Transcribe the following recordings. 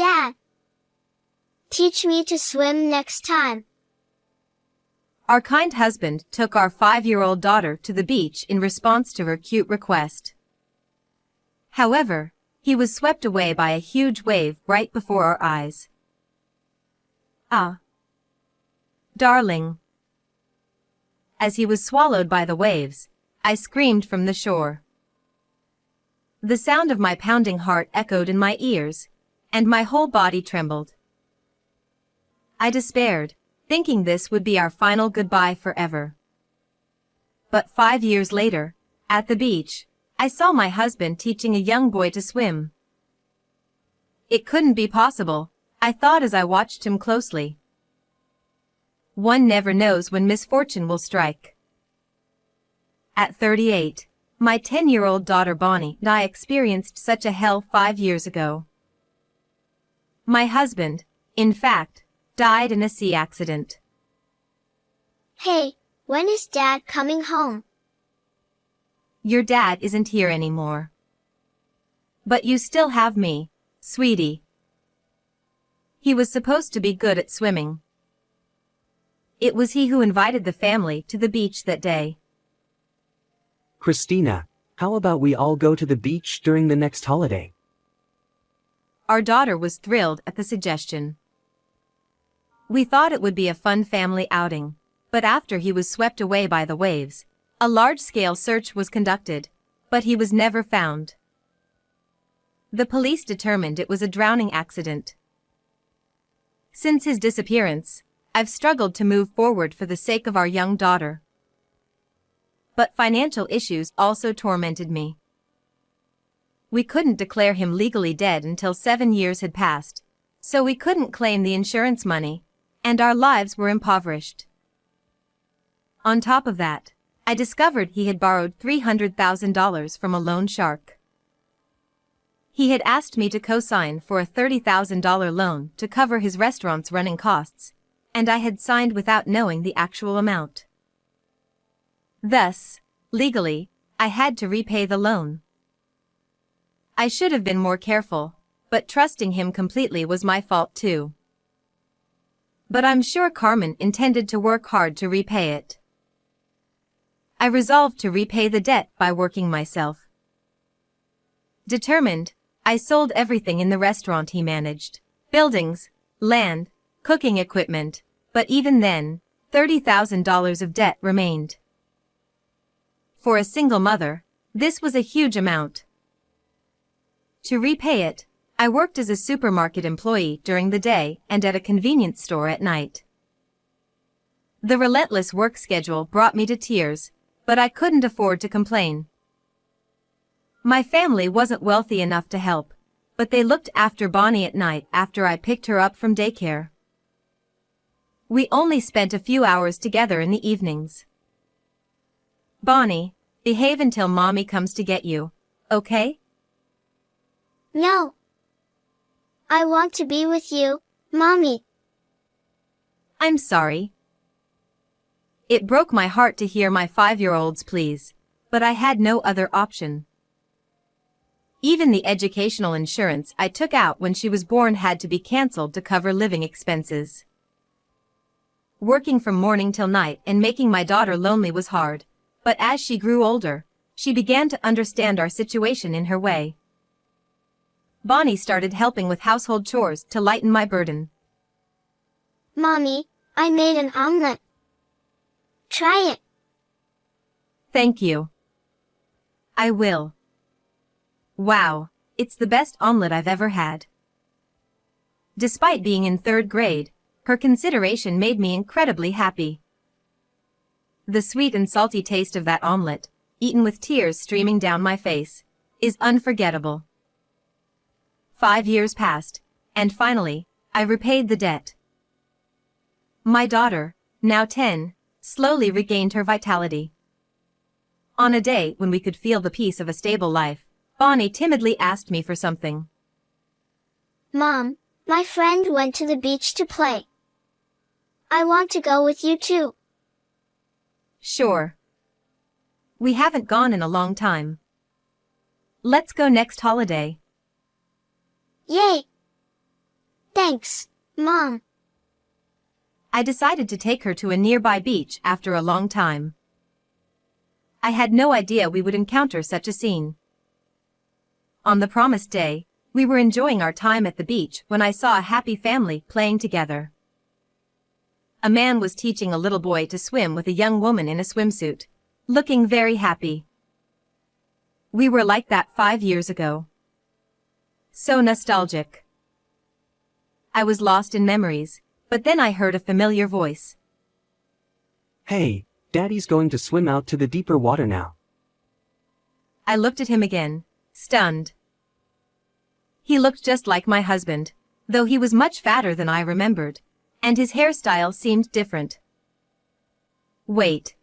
Dad, teach me to swim next time. Our kind husband took our 5-year-old daughter to the beach in response to her cute request. However, he was swept away by a huge wave right before our eyes. Ah, darling. As he was swallowed by the waves, I screamed from the shore. The sound of my pounding heart echoed in my ears, and my whole body trembled. I despaired, thinking this would be our final goodbye forever. But 5 years later, at the beach, I saw my husband teaching a young boy to swim. It couldn't be possible, I thought as I watched him closely. One never knows when misfortune will strike. At 38, my 10-year-old daughter Bonnie and I experienced such a hell 5 years ago. My husband, in fact, died in a sea accident. Hey, when is Dad coming home? Your dad isn't here anymore. But you still have me, sweetie. He was supposed to be good at swimming. It was he who invited the family to the beach that day. Christina, how about we all go to the beach during the next holiday? Our daughter was thrilled at the suggestion. We thought it would be a fun family outing, but after he was swept away by the waves, a large-scale search was conducted, but he was never found. The police determined it was a drowning accident. Since his disappearance, I've struggled to move forward for the sake of our young daughter. But financial issues also tormented me. We couldn't declare him legally dead until 7 years had passed, so we couldn't claim the insurance money, and our lives were impoverished. On top of that, I discovered he had borrowed $300,000 from a loan shark. He had asked me to co-sign for a $30,000 loan to cover his restaurant's running costs, and I had signed without knowing the actual amount. Thus, legally, I had to repay the loan. I should have been more careful, but trusting him completely was my fault too. But I'm sure Carmen intended to work hard to repay it. I resolved to repay the debt by working myself. Determined, I sold everything in the restaurant he managed: buildings, land, cooking equipment, but even then, $30,000 of debt remained. For a single mother, this was a huge amount. To repay it, I worked as a supermarket employee during the day and at a convenience store at night. The relentless work schedule brought me to tears, but I couldn't afford to complain. My family wasn't wealthy enough to help, but they looked after Bonnie at night after I picked her up from daycare. We only spent a few hours together in the evenings. Bonnie, behave until Mommy comes to get you, okay? No. I want to be with you, Mommy. I'm sorry. It broke my heart to hear my 5-year-old's pleas, but I had no other option. Even the educational insurance I took out when she was born had to be canceled to cover living expenses. Working from morning till night and making my daughter lonely was hard, but as she grew older, she began to understand our situation in her way. Bonnie started helping with household chores to lighten my burden. Mommy, I made an omelet. Try it. Thank you. I will. Wow, it's the best omelet I've ever had. Despite being in 3rd grade, her consideration made me incredibly happy. The sweet and salty taste of that omelet, eaten with tears streaming down my face, is unforgettable. 5 years passed, and finally, I repaid the debt. My daughter, now 10, slowly regained her vitality. On a day when we could feel the peace of a stable life, Bonnie timidly asked me for something. Mom, my friend went to the beach to play. I want to go with you too. Sure. We haven't gone in a long time. Let's go next holiday. Yay! Thanks, Mom. I decided to take her to a nearby beach after a long time. I had no idea we would encounter such a scene. On the promised day, we were enjoying our time at the beach when I saw a happy family playing together. A man was teaching a little boy to swim with a young woman in a swimsuit, looking very happy. We were like that 5 years ago. So nostalgic. I was lost in memories, but then I heard a familiar voice. Hey, Daddy's going to swim out to the deeper water now. I looked at him again, stunned. He looked just like my husband, though he was much fatter than I remembered, and his hairstyle seemed different. Wait.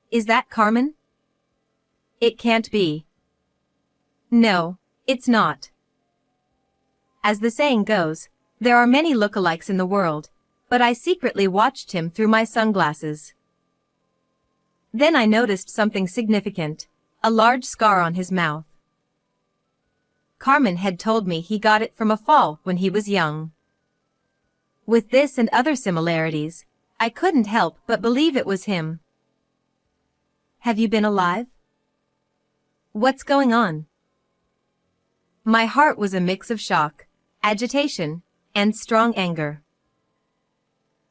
Is that Carmen? It can't be. No, it's not. As the saying goes, there are many lookalikes in the world, but I secretly watched him through my sunglasses. Then I noticed something significant, a large scar on his mouth. Carmen had told me he got it from a fall when he was young. With this and other similarities, I couldn't help but believe it was him. Have you been alive? What's going on? My heart was a mix of shock, agitation, and strong anger.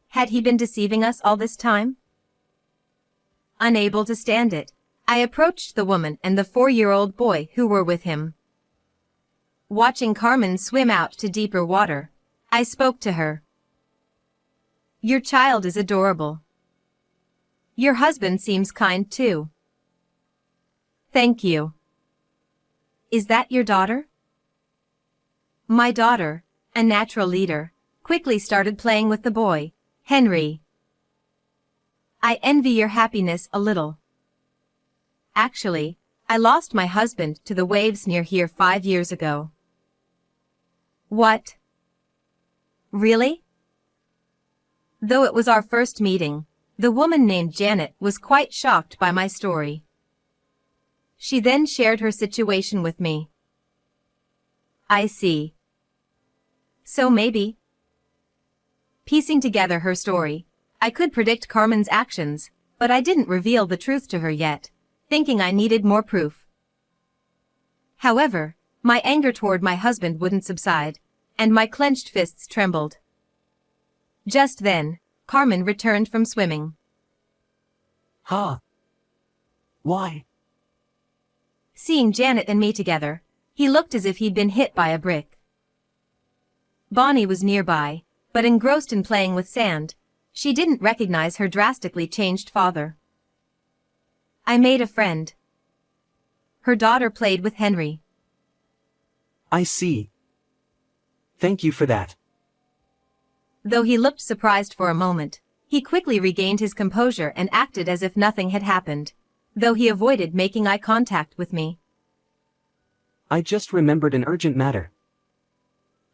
Had he been deceiving us all this time? Unable to stand it, I approached the woman and the 4-year-old boy who were with him. Watching Carmen swim out to deeper water, I spoke to her. Your child is adorable. Your husband seems kind too. Thank you. Is that your daughter? My daughter, a natural leader, quickly started playing with the boy, Henry. I envy your happiness a little. Actually, I lost my husband to the waves near here 5 years ago. What? Really? Though it was our first meeting, the woman named Janet was quite shocked by my story. She then shared her situation with me. I see. So maybe, piecing together her story, I could predict Carmen's actions, but I didn't reveal the truth to her yet, thinking I needed more proof. However, my anger toward my husband wouldn't subside, and my clenched fists trembled. Just then, Carmen returned from swimming. Huh? Why? Seeing Janet and me together, he looked as if he'd been hit by a brick. Bonnie was nearby, but engrossed in playing with sand, she didn't recognize her drastically changed father. I made a friend. Her daughter played with Henry. I see. Thank you for that. Though he looked surprised for a moment, he quickly regained his composure and acted as if nothing had happened, though he avoided making eye contact with me. I just remembered an urgent matter.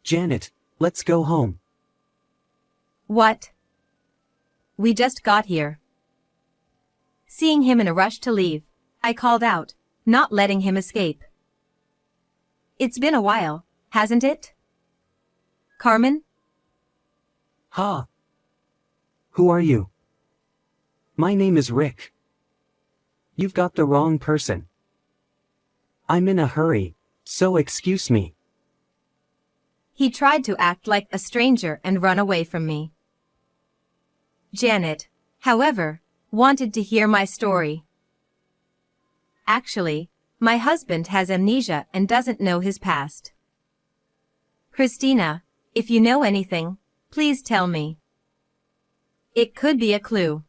Janet, let's go home. What? We just got here. Seeing him in a rush to leave, I called out, not letting him escape. It's been a while, hasn't it? Carmen? Huh? Who are you? My name is Rick. You've got the wrong person. I'm in a hurry, so excuse me. He tried to act like a stranger and run away from me. Janet, however, wanted to hear my story. Actually, my husband has amnesia and doesn't know his past. Christina, if you know anything, please tell me. It could be a clue.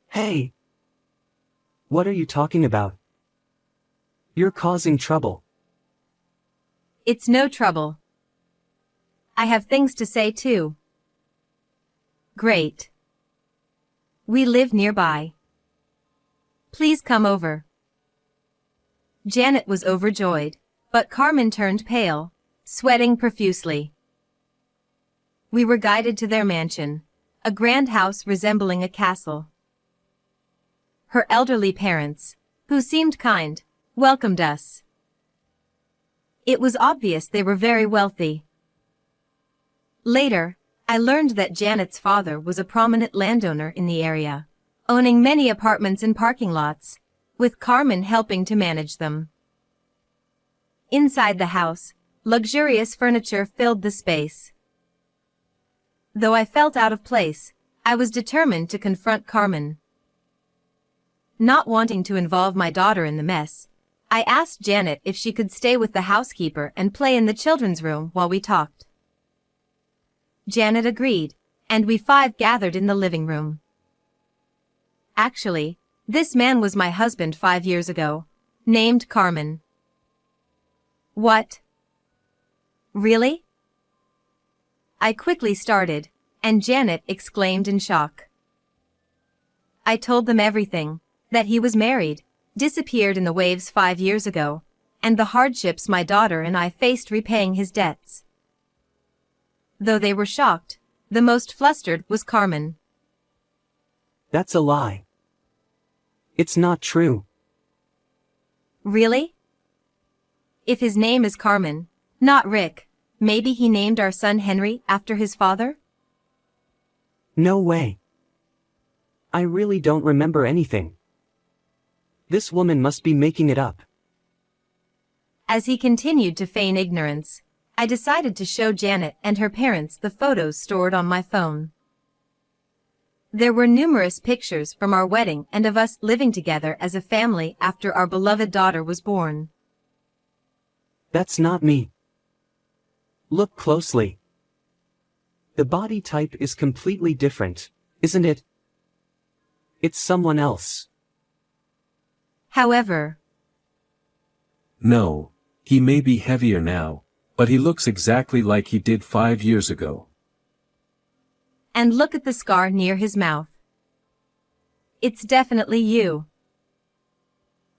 Hey! What are you talking about? You're causing trouble. It's no trouble. I have things to say too. Great. We live nearby. Please come over. Janet was overjoyed, but Carmen turned pale, sweating profusely. We were guided to their mansion, a grand house resembling a castle. Her elderly parents, who seemed kind, welcomed us. It was obvious they were very wealthy. Later, I learned that Janet's father was a prominent landowner in the area, owning many apartments and parking lots, with Carmen helping to manage them. Inside the house, luxurious furniture filled the space. Though I felt out of place, I was determined to confront Carmen. Not wanting to involve my daughter in the mess, I asked Janet if she could stay with the housekeeper and play in the children's room while we talked. Janet agreed, and we five gathered in the living room. Actually, this man was my husband 5 years ago, named Carmen. What? Really? I quickly started, and Janet exclaimed in shock. I told them everything, that he was married, disappeared in the waves 5 years ago, and the hardships my daughter and I faced repaying his debts. Though they were shocked, the most flustered was Carmen. That's a lie. It's not true. Really? If his name is Carmen, not Rick, maybe he named our son Henry after his father? No way. I really don't remember anything. This woman must be making it up. As he continued to feign ignorance, I decided to show Janet and her parents the photos stored on my phone. There were numerous pictures from our wedding and of us living together as a family after our beloved daughter was born. That's not me. Look closely. The body type is completely different, isn't it? It's someone else. However, No, he may be heavier now, but he looks exactly like he did 5 years ago. and look at the scar near his mouth. It's definitely you.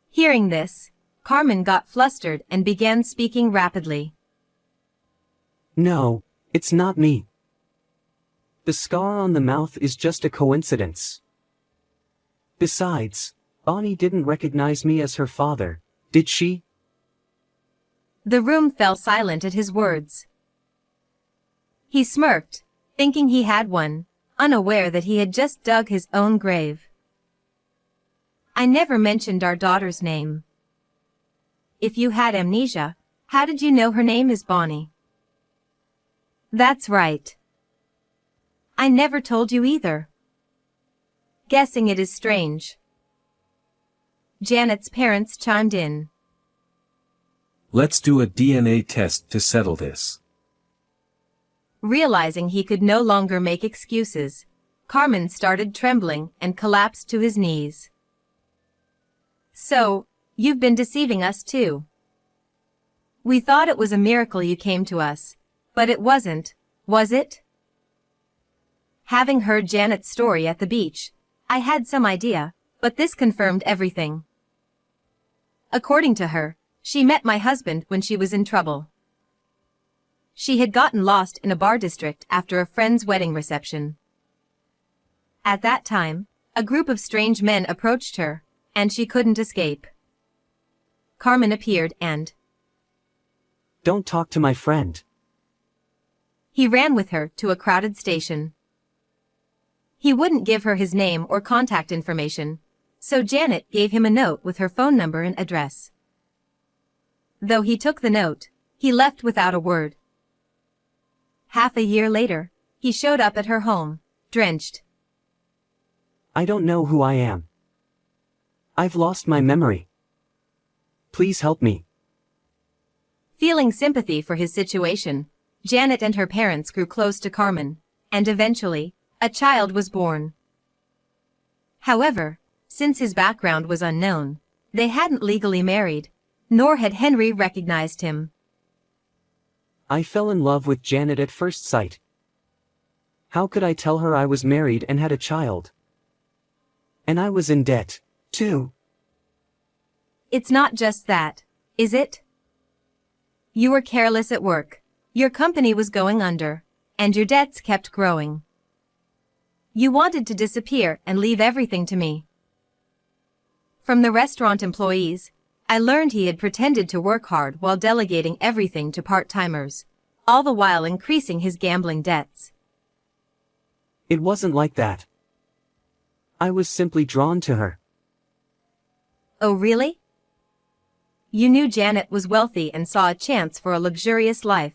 Hearing this, Carmen got flustered and began speaking rapidly. No, it's not me. The scar on the mouth is just a coincidence. Besides, Bonnie didn't recognize me as her father, did she? The room fell silent at his words. He smirked, thinking he had one, unaware that he had just dug his own grave. I never mentioned our daughter's name. If you had amnesia, how did you know her name is Bonnie? That's right. I never told you either. Guessing it is strange. Janet's parents chimed in. Let's do a DNA test to settle this. Realizing he could no longer make excuses, Carmen started trembling and collapsed to his knees. So, you've been deceiving us too. We thought it was a miracle you came to us, but it wasn't, was it? Having heard Janet's story at the beach, I had some idea, but this confirmed everything. According to her, she met my husband when she was in trouble. She had gotten lost in a bar district after a friend's wedding reception. At that time, a group of strange men approached her, and she couldn't escape. Carmen appeared and Don't talk to my friend. he ran with her to a crowded station. He wouldn't give her his name or contact information, so Janet gave him a note with her phone number and address. Though he took the note, he left without a word. Half a year later, he showed up at her home, drenched. I don't know who I am. I've lost my memory. Please help me. Feeling sympathy for his situation, Janet and her parents grew close to Carmen, and eventually, a child was born. However, since his background was unknown, they hadn't legally married, nor had Henry recognized him. I fell in love with Janet at first sight. How could I tell her I was married and had a child? And I was in debt, too. It's not just that, is it? You were careless at work, your company was going under, and your debts kept growing. You wanted to disappear and leave everything to me. From the restaurant employees, I learned he had pretended to work hard while delegating everything to part-timers, all the while increasing his gambling debts. It wasn't like that. I was simply drawn to her. Oh really? You knew Janet was wealthy and saw a chance for a luxurious life,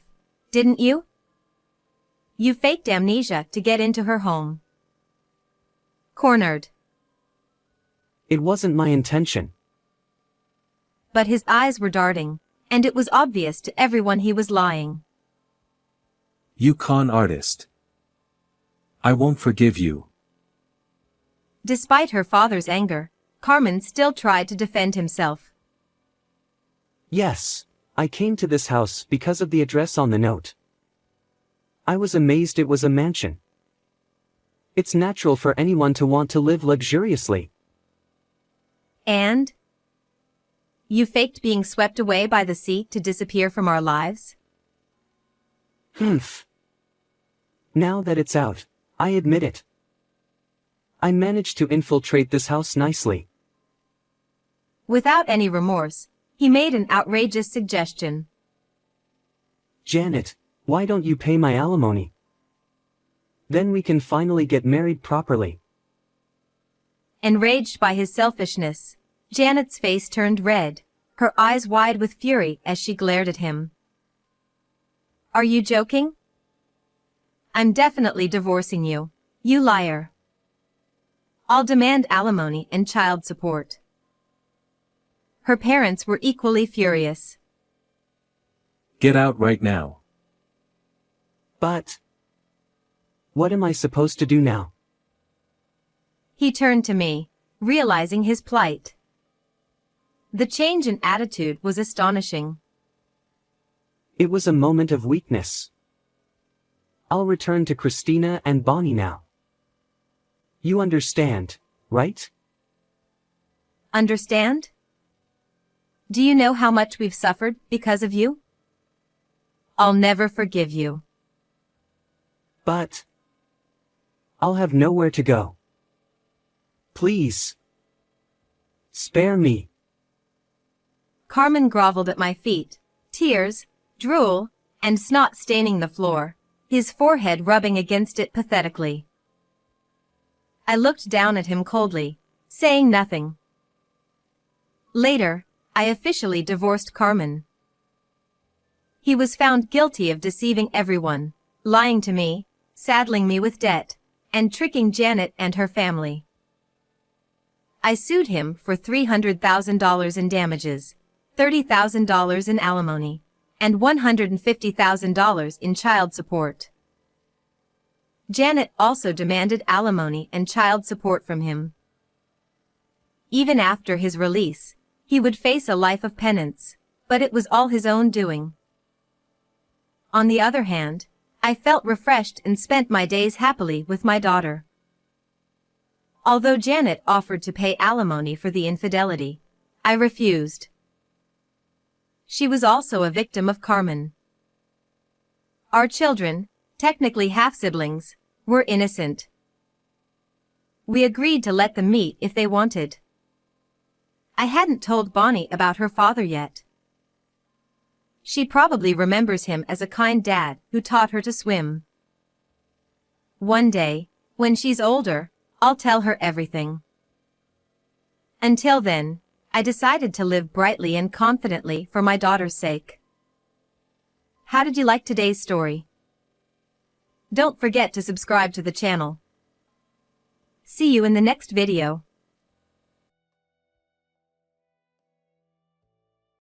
didn't you? You faked amnesia to get into her home. Cornered. It wasn't my intention. But his eyes were darting, and it was obvious to everyone he was lying. You con artist. I won't forgive you. Despite her father's anger, Carmen still tried to defend himself. Yes, I came to this house because of the address on the note. I was amazed it was a mansion. It's natural for anyone to want to live luxuriously. And? You faked being swept away by the sea to disappear from our lives? Humph. Now that it's out, I admit it. I managed to infiltrate this house nicely. Without any remorse, he made an outrageous suggestion. Janet, why don't you pay my alimony? Then we can finally get married properly. Enraged by his selfishness, Janet's face turned red, her eyes wide with fury as she glared at him. Are you joking? I'm definitely divorcing you, you liar. I'll demand alimony and child support. Her parents were equally furious. Get out right now. But what am I supposed to do now? He turned to me, realizing his plight. The change in attitude was astonishing. It was a moment of weakness. I'll return to Christina and Bonnie now. You understand, right? Understand? Do you know how much we've suffered because of you? I'll never forgive you. But I'll have nowhere to go. Please. Spare me. Carmen groveled at my feet, tears, drool, and snot staining the floor, his forehead rubbing against it pathetically. I looked down at him coldly, saying nothing. Later, I officially divorced Carmen. He was found guilty of deceiving everyone, lying to me, saddling me with debt, and tricking Janet and her family. I sued him for $300,000 in damages, $30,000 in alimony, and $150,000 in child support. Janet also demanded alimony and child support from him. Even after his release, he would face a life of penance, but it was all his own doing. On the other hand, I felt refreshed and spent my days happily with my daughter. Although Janet offered to pay alimony for the infidelity, I refused. She was also a victim of Carmen. Our children, technically half-siblings, were innocent. We agreed to let them meet if they wanted. I hadn't told Bonnie about her father yet. She probably remembers him as a kind dad who taught her to swim. One day, when she's older, I'll tell her everything. Until then, I decided to live brightly and confidently for my daughter's sake. How did you like today's story? Don't forget to subscribe to the channel. See you in the next video.